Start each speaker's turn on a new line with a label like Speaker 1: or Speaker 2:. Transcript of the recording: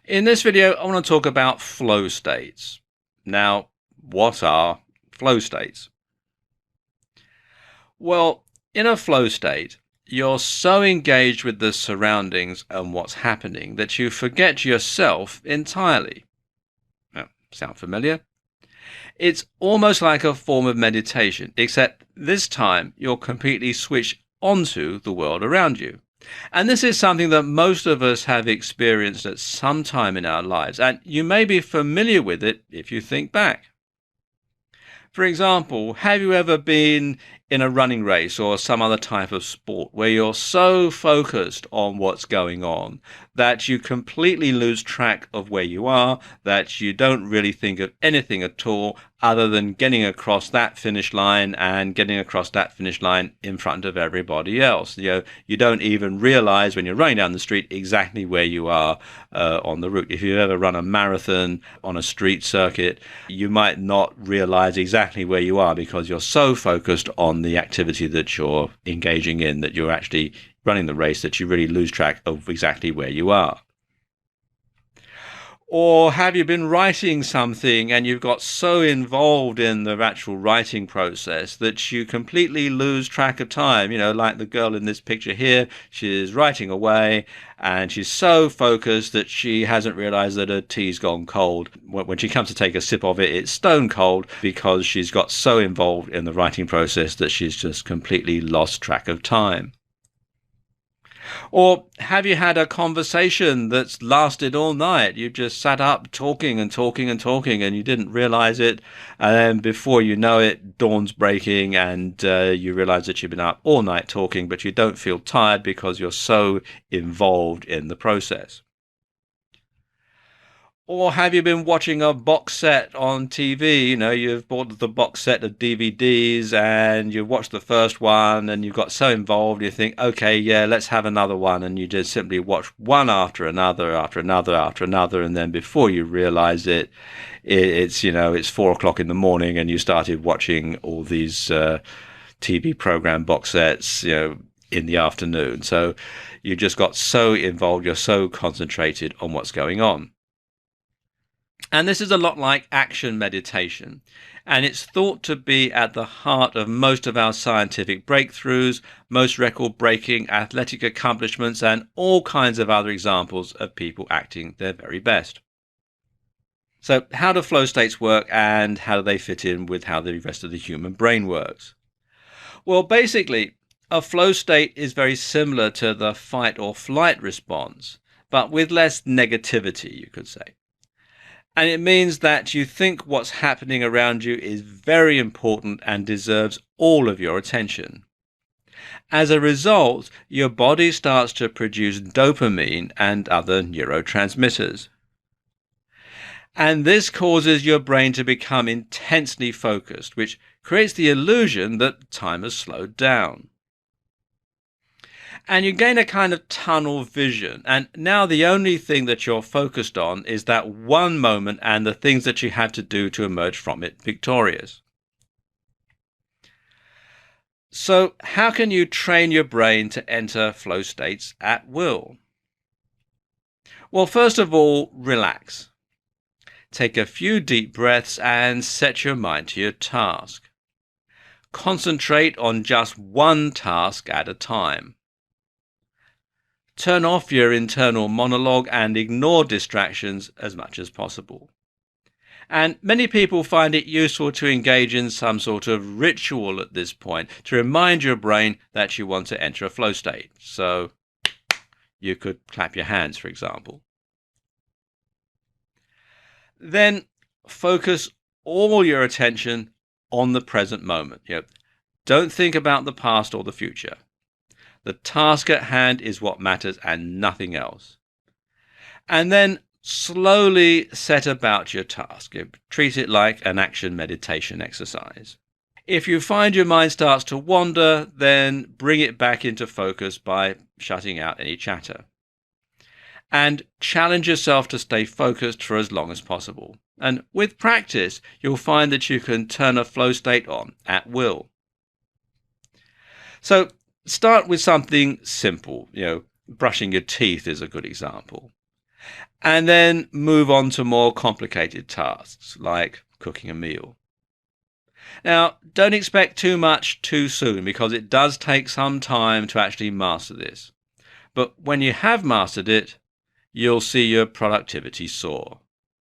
Speaker 1: In this video, I want to talk about flow states. Now, what are flow states? Well, in a flow state, you're so engaged with the surroundings and what's happening that you forget yourself entirely. Now, sound familiar? It's almost like a form of meditation, except this time you're completely switched onto the world around you. And this is something that most of us have experienced at some time in our lives, and you may be familiar with it if you think back. For example, have you ever been in a running race or some other type of sport where you're so focused on what's going on that you completely lose track of where you are, that you don't really think of anything at all other than getting across that finish line and getting across that finish line in front of everybody else? You don't even realize when you're running down the street exactly where you are on the route. If you ever run a marathon on a street circuit, you might not realize exactly where you are because you're so focused on the activity that you're engaging in, that you're actually running the race, that you really lose track of exactly where you are. Or have you been writing something and you've got so involved in the actual writing process that you completely lose track of time? Like the girl in this picture here, she's writing away and she's so focused that she hasn't realized that her tea's gone cold. When she comes to take a sip of it, it's stone cold because she's got so involved in the writing process that she's just completely lost track of time. Or have you had a conversation that's lasted all night? You've just sat up talking and talking and talking and you didn't realize it. And then before you know it, dawn's breaking and you realize that you've been up all night talking, but you don't feel tired because you're so involved in the process. Or have you been watching a box set on TV? You've bought the box set of DVDs and you've watched the first one and you've got so involved you think, okay, yeah, let's have another one. And you just simply watch one after another, after another, after another. And then before you realize it, it's 4 o'clock in the morning and you started watching all these TV program box sets, in the afternoon. So you just got so involved, you're so concentrated on what's going on. And this is a lot like action meditation. And it's thought to be at the heart of most of our scientific breakthroughs, most record-breaking athletic accomplishments, and all kinds of other examples of people acting their very best. So how do flow states work and how do they fit in with how the rest of the human brain works? Well, basically, a flow state is very similar to the fight or flight response, but with less negativity, you could say. And it means that you think what's happening around you is very important and deserves all of your attention. As a result, your body starts to produce dopamine and other neurotransmitters. And this causes your brain to become intensely focused, which creates the illusion that time has slowed down. And you gain a kind of tunnel vision. And now the only thing that you're focused on is that one moment and the things that you have to do to emerge from it victorious. So how can you train your brain to enter flow states at will? Well, first of all, relax. Take a few deep breaths and set your mind to your task. Concentrate on just one task at a time. Turn off your internal monologue and ignore distractions as much as possible. And many people find it useful to engage in some sort of ritual at this point to remind your brain that you want to enter a flow state. So you could clap your hands, for example. Then focus all your attention on the present moment. Don't think about the past or the future. The task at hand is what matters and nothing else. And then slowly set about your task. Treat it like an action meditation exercise. If you find your mind starts to wander, then bring it back into focus by shutting out any chatter. And challenge yourself to stay focused for as long as possible. And with practice, you'll find that you can turn a flow state on at will. So start with something simple. Brushing your teeth is a good example. and then move on to more complicated tasks like cooking a meal. Now, don't expect too much too soon because it does take some time to actually master this. But when you have mastered it, you'll see your productivity soar.